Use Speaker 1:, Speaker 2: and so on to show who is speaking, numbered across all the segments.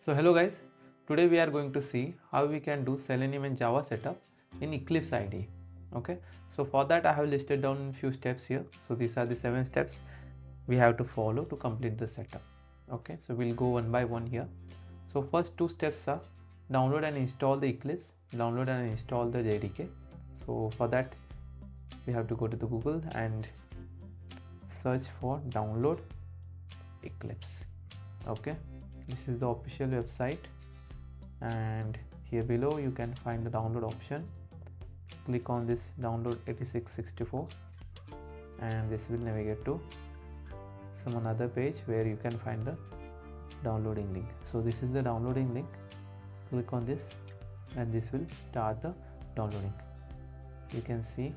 Speaker 1: So hello guys, today we are going to see how we can do Selenium and Java setup in Eclipse IDE. Okay, so for that I have listed down a few steps here. So these are the 7 steps we have to follow to complete the setup. Okay, so we'll go one by one here. So first 2 steps are download and install the Eclipse, download and install the JDK. So for that we have to go to the Google and search for download Eclipse. Okay, this is the official website, and here below you can find the download option. Click on this download 8664 and this will navigate to some another page where you can find the downloading link. So this is the downloading link. Click on this and this will start the downloading. You can see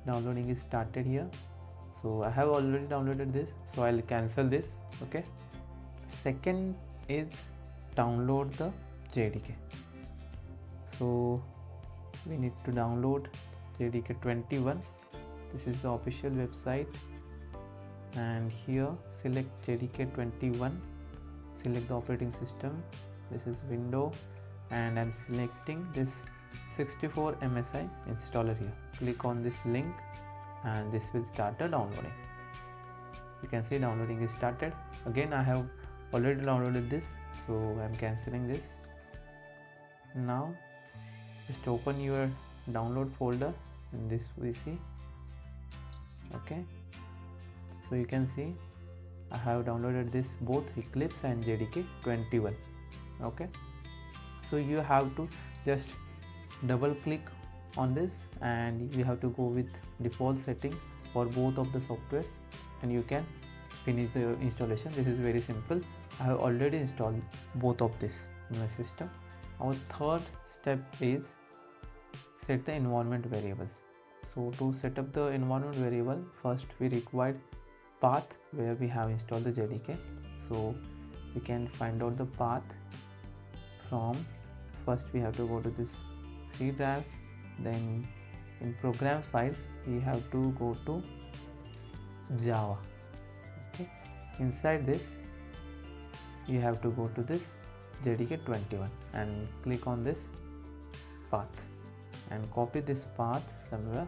Speaker 1: downloading is started here. So I have already downloaded this, so I'll cancel this. Okay, second is download the JDK. So we need to download JDK 21. This is the official website, and here select JDK 21, select the operating system. This is Windows, and I'm selecting this 64 MSI installer here. Click on this link and this will start the downloading. You can see downloading is started. Again, I have already downloaded this, so I'm cancelling this. Now just open your download folder in this PC. Okay, so you can see I have downloaded this both Eclipse and JDK 21. Okay, so you have to just double click on this and you have to go with default setting for both of the softwares and you can finish the installation. This is very simple. I have already installed both of this in my system. Our third step is set the environment variables. So to set up the environment variable, first we require path where we have installed the JDK. So we can find out the path from, first we have to go to this C drive, then in program files we have to go to Java. Okay, inside this you have to go to this JDK 21 and click on this path and copy this path somewhere.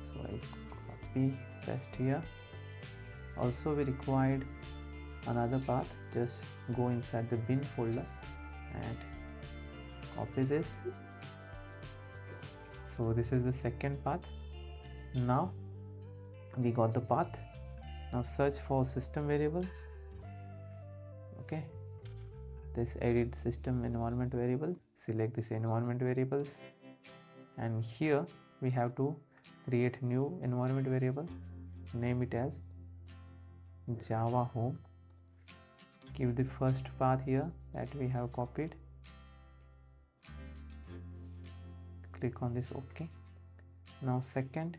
Speaker 1: So I copy paste here. Also we required another path. Just go inside the bin folder and copy this. So this is the second path. Now we got the path. Now search for system variable. Okay, this edit system environment variable, select this environment variables, and here we have to create new environment variable, name it as Java home. Give the first path here that we have copied, click on this OK. Now second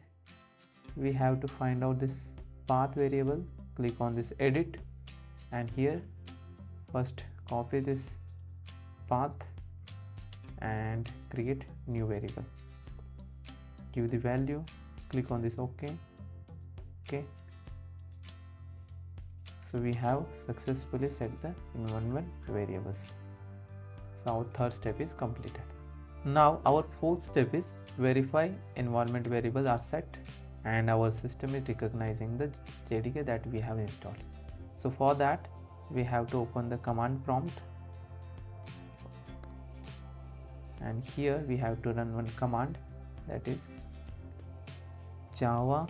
Speaker 1: we have to find out this path variable, click on this edit, and here first copy this path and create new variable, give the value, click on this OK. Okay, so we have successfully set the environment variables. So our third step is completed. Now our fourth step is verify environment variables are set and our system is recognizing the JDK that we have installed. So for that we have to open the command prompt, and here we have to run one command, that is java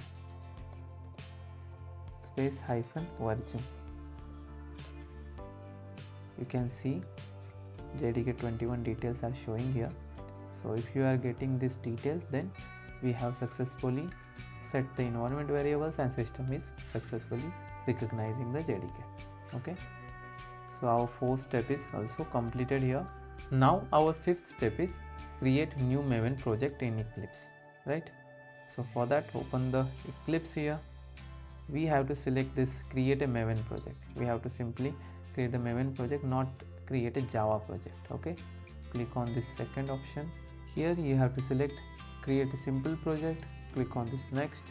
Speaker 1: space -version. You can see JDK 21 details are showing here. So if you are getting this detail, then we have successfully set the environment variables and system is successfully recognizing the JDK. Okay, so our fourth step is also completed here. Now our fifth step is create new Maven project in Eclipse, right? So for that, open the Eclipse here. We have to select this create a Maven project. We have to simply create the Maven project, not create a Java project. Okay, click on this second option. Here you have to select create a simple project, click on this next,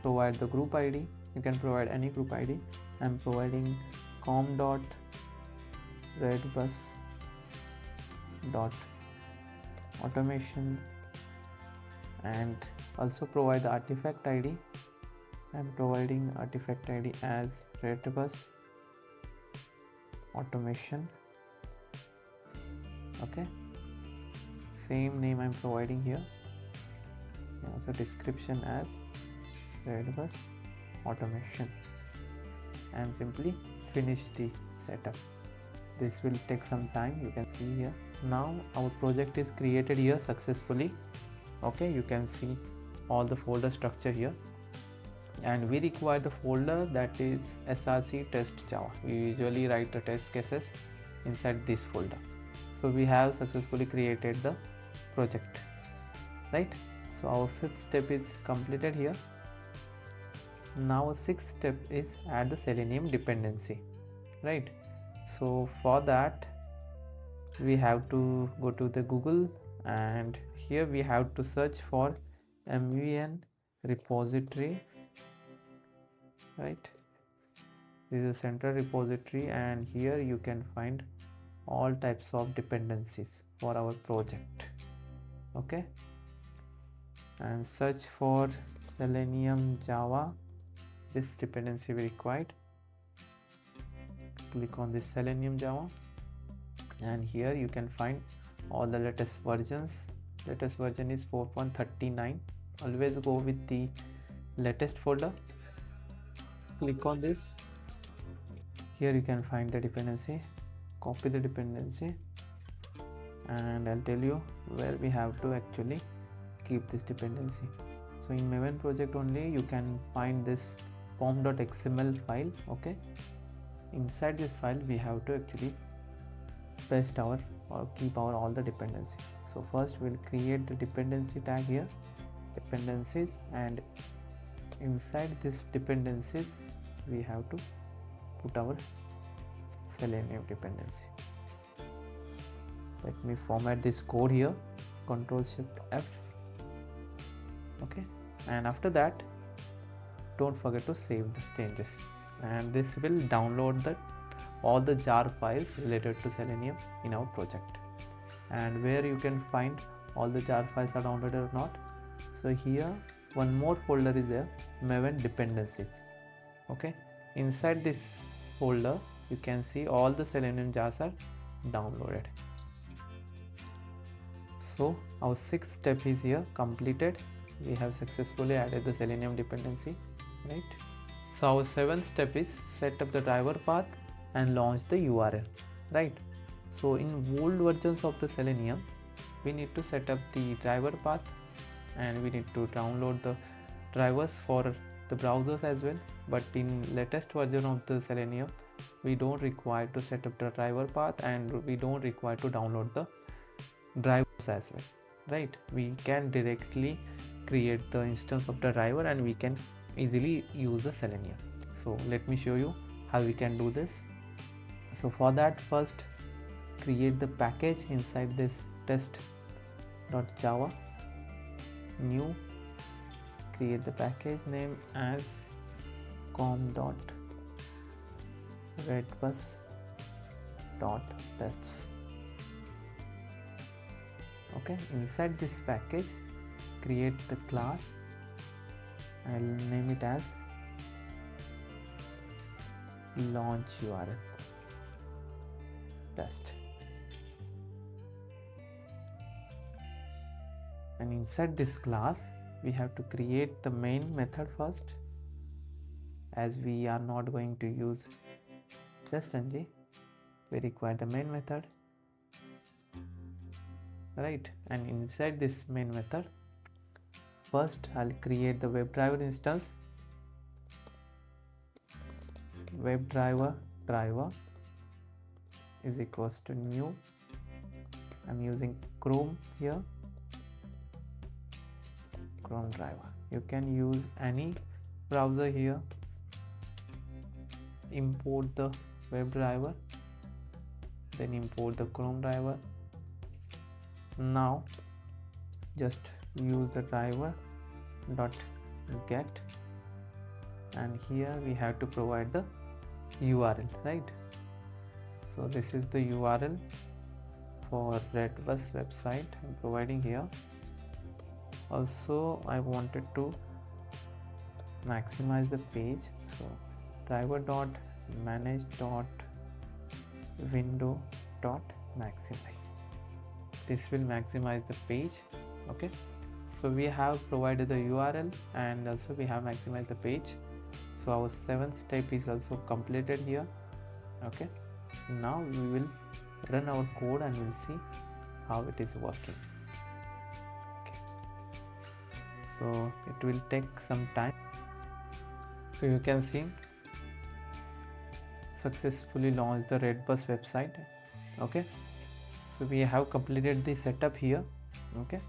Speaker 1: provide the group ID. You can provide any group ID. I'm providing com.java redbus dot automation, and also provide the artifact ID. I'm providing artifact ID as redbus automation. Okay, same name I'm providing here. So description as redbus automation, and simply finish the setup. This will take some time, you can see here. Now our project is created here successfully. Okay, you can see all the folder structure here, and we require the folder that is src test java. We usually write the test cases inside this folder. So we have successfully created the project, right? So our fifth step is completed here. Now sixth step is add the Selenium dependency, right? So for that we have to go to the Google, and here we have to search for Maven repository, right? This is a central repository, and here you can find all types of dependencies for our project. Okay, and search for Selenium Java. This dependency we required. Click on this Selenium Java, and here you can find all the latest versions. Latest version is 4.39. Always go with the latest folder. Click on this. Here you can find the dependency. Copy the dependency, and I'll tell you where we have to actually keep this dependency. So in Maven project only you can find this pom.xml file. Okay, inside this file we have to actually paste our or keep our all the dependency. So first we'll create the dependency tag here, dependencies, and inside this dependencies we have to put our Selenium dependency. Let me format this code here, Ctrl+Shift+F. Okay, and after that don't forget to save the changes, and this will download all the jar files related to Selenium in our project. And where you can find all the jar files are downloaded or not. So here one more folder is there, Maven dependencies. Okay, inside this folder you can see all the Selenium jars are downloaded. So our sixth step is here completed. We have successfully added the Selenium dependency, right? So our seventh step is set up the driver path and launch the URL, right? So in old versions of the Selenium we need to set up the driver path, and we need to download the drivers for the browsers as well. But in latest version of the Selenium we don't require to set up the driver path, and we don't require to download the drivers as well, right? We can directly create the instance of the driver and we can easily use the Selenium. So let me show you how we can do this. So for that, first create the package inside this test.java, new, create the package name as com.redbus.tests. Okay, inside this package create the class. I'll name it as launch URL test, and inside this class we have to create the main method first, as we are not going to use just ng. We require the main method, right? And inside this main method first I'll create the WebDriver instance. WebDriver driver is equals to new. I'm using Chrome here, ChromeDriver. You can use any browser here. Import the WebDriver, then import the ChromeDriver. Now just use the driver dot get, and here we have to provide the URL, right? So this is the URL for Redbus website I'm providing here. Also I wanted to maximize the page, so driver.manage.window.maximize. This will maximize the page. Okay, so we have provided the URL and also we have maximized the page. So our 7th step is also completed here. Okay, now we will run our code and we'll see how it is working. Okay. So it will take some time. So you can see successfully launched the Redbus website. Okay, so we have completed the setup here. Okay,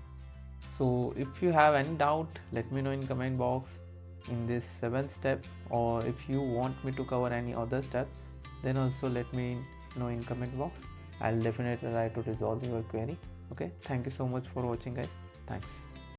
Speaker 1: so if you have any doubt, let me know in comment box in this 7th step, or if you want me to cover any other step, then also let me know in comment box. I'll definitely try to resolve your query. Okay, thank you so much for watching guys. Thanks.